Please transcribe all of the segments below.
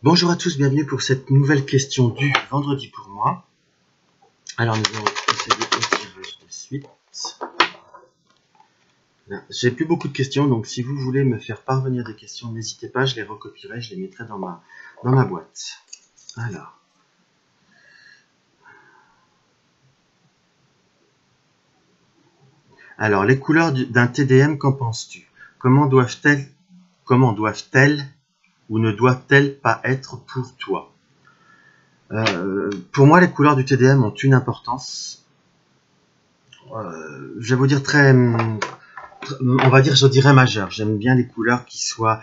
Bonjour à tous, bienvenue pour cette nouvelle question du vendredi pour moi. Alors nous allons procéder au tirage de suite. J'ai plus beaucoup de questions, donc si vous voulez me faire parvenir des questions, n'hésitez pas, je les recopierai, je les mettrai dans ma boîte. Alors les couleurs d'un TDM, qu'en penses-tu? Comment doivent-elles ou ne doivent-elles pas être pour toi? Pour moi, les couleurs du TDM ont une importance. Je vais vous dire je dirais majeure. J'aime bien les couleurs qui soient,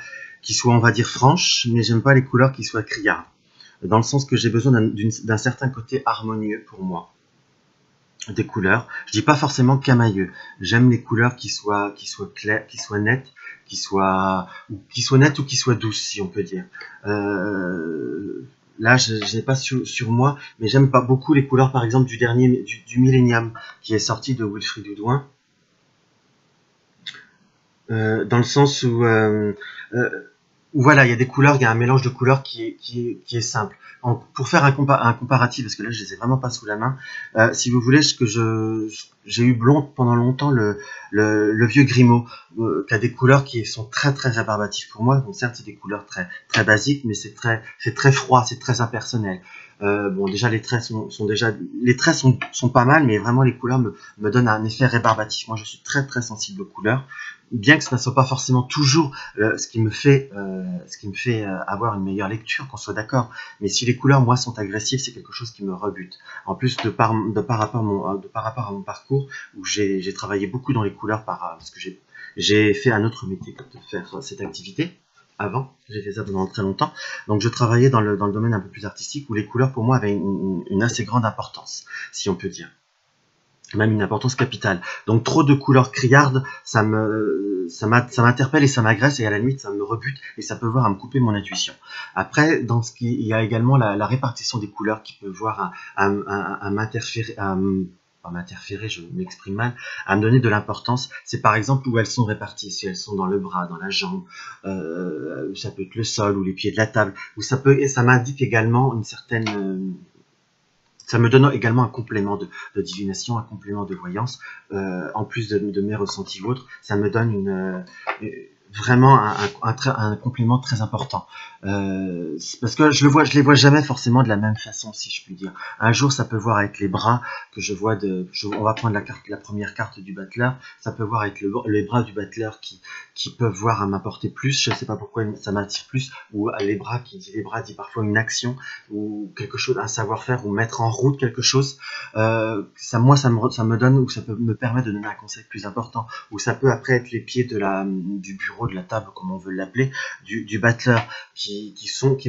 on va dire, franches, mais j'aime pas les couleurs qui soient criardes. Dans le sens que j'ai besoin d'un certain côté harmonieux pour moi. Des couleurs. Je dis pas forcément camailleux. J'aime les couleurs qui soient claires, qui soient nettes, qui soient nettes ou qui soient douces, si on peut dire. Là, je n'ai pas sur moi, mais j'aime pas beaucoup les couleurs, par exemple, du Millennium, qui est sorti de Wilfried Oudouin. Dans le sens où voilà, il y a des couleurs, il y a un mélange de couleurs qui est simple. Pour faire un comparatif, parce que là je les ai vraiment pas sous la main, si vous voulez, j'ai eu pendant longtemps le vieux Grimaud, qui a des couleurs qui sont très très rébarbatives pour moi. Bon, certes c'est des couleurs très très basiques, mais c'est très froid, c'est très impersonnel. Bon, déjà les traits sont pas mal, mais vraiment les couleurs me donnent un effet rébarbatif. Moi je suis très très sensible aux couleurs, bien que ce ne soit pas forcément toujours ce qui me fait avoir une meilleure lecture, qu'on soit d'accord. Mais si les couleurs, moi, sont agressives, c'est quelque chose qui me rebute. En plus, de par rapport à mon parcours, où j'ai travaillé beaucoup dans les couleurs parce que j'ai fait un autre métier que de faire cette activité. Avant, j'ai fait ça pendant très longtemps. Donc, je travaillais dans le domaine un peu plus artistique, où les couleurs, pour moi, avaient une assez grande importance, si on peut dire. Même une importance capitale. Donc trop de couleurs criardes, ça m'interpelle et ça m'agresse, et à la limite ça me rebute et ça peut voir à me couper mon intuition. Après, il y a également la répartition des couleurs qui peut voir à m'interférer, pas m'interférer, je m'exprime mal, à me donner de l'importance. C'est par exemple où elles sont réparties, si elles sont dans le bras, dans la jambe, ça peut être le sol ou les pieds de la table, et ça m'indique également une certaine ça me donne également un complément de divination, un complément de voyance, en plus de mes ressentis ou autres. Ça me donne vraiment un complément très important. Parce que je les vois jamais forcément de la même façon, si je puis dire. Un jour, ça peut voir avec les bras que je vois on va prendre la première carte du battleur. Ça peut voir avec les bras du battleur qui peuvent voir à m'apporter plus. Je sais pas pourquoi ça m'attire plus. Ou les bras dit parfois une action ou quelque chose, un savoir-faire ou mettre en route quelque chose. Ça me donne, ou ça peut me permettre de donner un conseil plus important. Ou ça peut après être les pieds du bureau, de la table, comme on veut l'appeler, du battleur, qui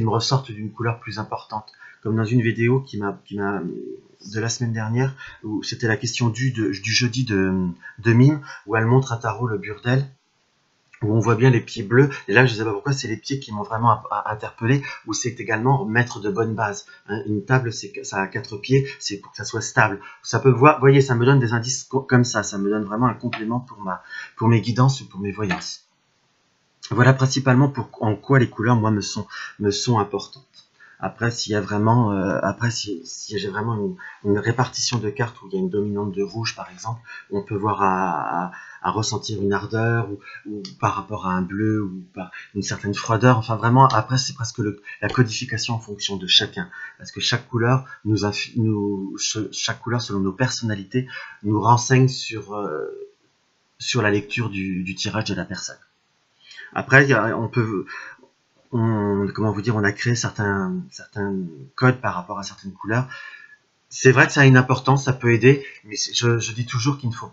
me ressortent d'une couleur plus importante. Comme dans une vidéo de la semaine dernière, où c'était la question du jeudi de Mime, où elle montre à Tarot le burdel, où on voit bien les pieds bleus, et là je ne sais pas pourquoi, c'est les pieds qui m'ont vraiment interpellé, où c'est également mettre de bonnes bases. Une table, ça a 4 pieds, c'est pour que ça soit stable. Ça peut voir, voyez, ça me donne des indices comme ça me donne vraiment un complément pour mes guidances ou pour mes voyances. Voilà principalement en quoi les couleurs, moi, me sont importantes. Après, s'il y a vraiment, si j'ai vraiment une répartition de cartes où il y a une dominante de rouge, par exemple, on peut voir à ressentir une ardeur, ou par rapport à un bleu, ou par une certaine froideur. Enfin, vraiment, après, c'est presque la codification en fonction de chacun. Parce que chaque couleur, chaque couleur, selon nos personnalités, nous renseigne sur la lecture du tirage de la personne. Après, on a créé certains codes par rapport à certaines couleurs. C'est vrai que ça a une importance, ça peut aider, mais je dis toujours qu'il ne faut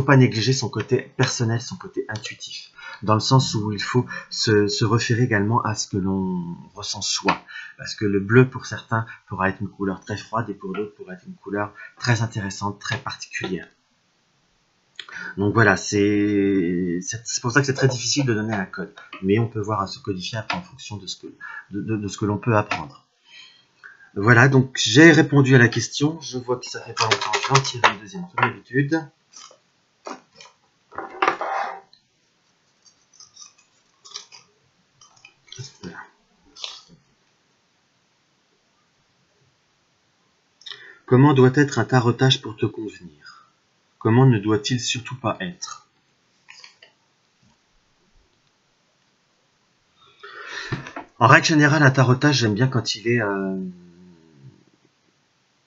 pas négliger son côté personnel, son côté intuitif, dans le sens où il faut se référer également à ce que l'on ressent soi. Parce que le bleu, pour certains, pourra être une couleur très froide, et pour d'autres, pourra être une couleur très intéressante, très particulière. Donc voilà, c'est pour ça que c'est très difficile de donner un code. Mais on peut voir à se codifier après en fonction de ce que l'on peut apprendre. Voilà, donc j'ai répondu à la question. Je vois que ça fait pas longtemps, je vais en tirer une deuxième comme d'habitude. Comment doit être un tarotage pour te convenir? Comment ne doit-il surtout pas être? En règle générale, un tarotage, j'aime bien quand il est,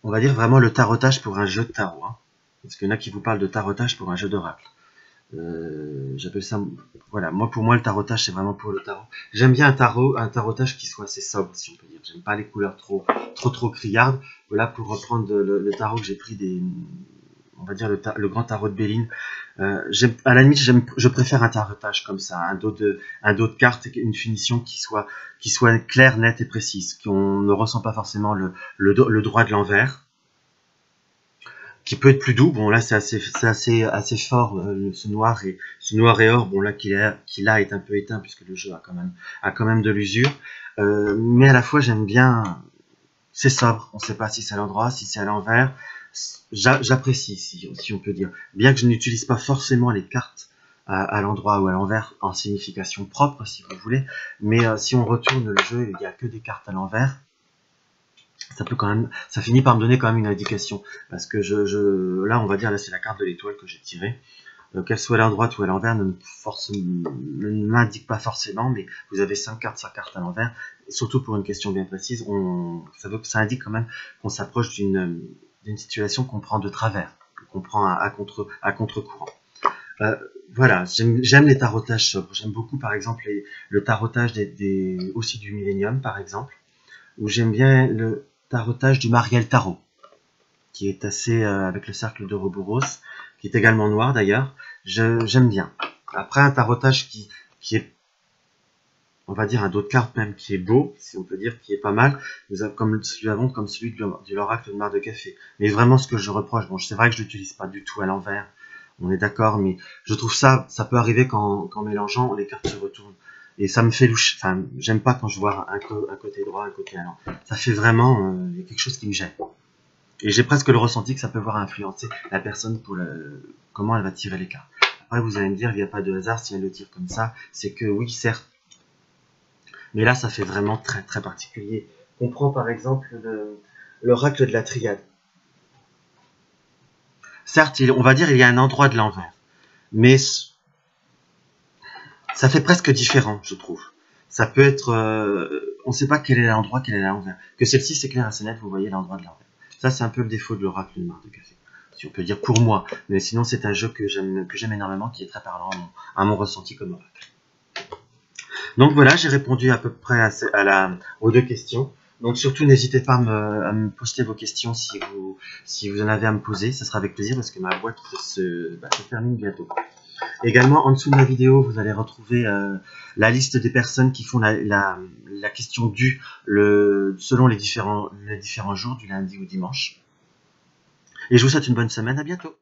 on va dire vraiment le tarotage pour un jeu de tarot. Hein. Parce qu'il y en a qui vous parlent de tarotage pour un jeu d'oracle. J'appelle ça, voilà, pour moi le tarotage c'est vraiment pour le tarot. J'aime bien un tarotage qui soit assez sobre, si on peut dire. J'aime pas les couleurs trop criardes. Voilà, pour reprendre le tarot que j'ai pris on va dire le grand tarot de Béline. À la limite, je préfère un tarotage comme ça, un dos de cartes, une finition qui soit claire, nette et précise, qu'on ne ressent pas forcément le droit de l'envers, qui peut être plus doux. Bon là c'est assez fort, ce noir et or. Bon là qui là est un peu éteint puisque le jeu a quand même de l'usure. Mais à la fois j'aime bien, c'est sobre. On ne sait pas si c'est à l'endroit, si c'est à l'envers. J'apprécie si on peut dire. Bien que je n'utilise pas forcément les cartes à l'endroit ou à l'envers en signification propre si vous voulez. Mais si on retourne le jeu, il n'y a que des cartes à l'envers. Ça finit par me donner quand même une indication, parce que là on va dire, là c'est la carte de l'étoile que j'ai tirée, qu'elle soit à l'endroit ou à l'envers ne m'indique pas forcément, mais vous avez 5 cartes à l'envers, et surtout pour une question bien précise, ça indique quand même qu'on s'approche d'une situation qu'on prend de travers, qu'on prend à contre-courant. Voilà, j'aime les tarotages sobres. J'aime beaucoup par exemple le tarotage aussi du Millennium par exemple, où j'aime bien le tarotage du Mariel Tarot, qui est assez avec le cercle de Ouroboros, qui est également noir d'ailleurs. J'aime bien. Après un tarotage qui est, on va dire un dos de cartes même, qui est beau, si on peut dire, qui est pas mal, comme celui de l'oracle de Mar de Café. Mais vraiment ce que je reproche, bon c'est vrai que je l'utilise pas du tout à l'envers, on est d'accord, mais je trouve ça peut arriver qu'en mélangeant, les cartes se retournent. Et ça me fait louche. Enfin, j'aime pas quand je vois un côté droit, un côté allant. Ça fait vraiment quelque chose qui me gêne. Et j'ai presque le ressenti que ça peut voir influencer la personne pour comment elle va tirer les cartes. Après, vous allez me dire, il n'y a pas de hasard si elle le tire comme ça. C'est que oui, certes. Mais là, ça fait vraiment très très particulier. On prend par exemple l'oracle de la triade. Certes, on va dire il y a un endroit de l'envers. Mais ça fait presque différent, je trouve. Ça peut être... on ne sait pas quel est l'endroit, quel est l'envers. Que celle-ci, c'est clair, assez net, vous voyez l'endroit de l'envers. Ça, c'est un peu le défaut de l'oracle de Mar de Café, si on peut dire pour moi. Mais sinon, c'est un jeu que j'aime énormément, qui est très parlant à mon ressenti comme oracle. Donc voilà, j'ai répondu à peu près aux 2 questions. Donc surtout, n'hésitez pas à me poster vos questions si vous en avez à me poser. Ça sera avec plaisir parce que ma boîte se termine bientôt. Également, en dessous de la vidéo, vous allez retrouver la liste des personnes qui font la question due selon les différents jours, du lundi au dimanche. Et je vous souhaite une bonne semaine, à bientôt.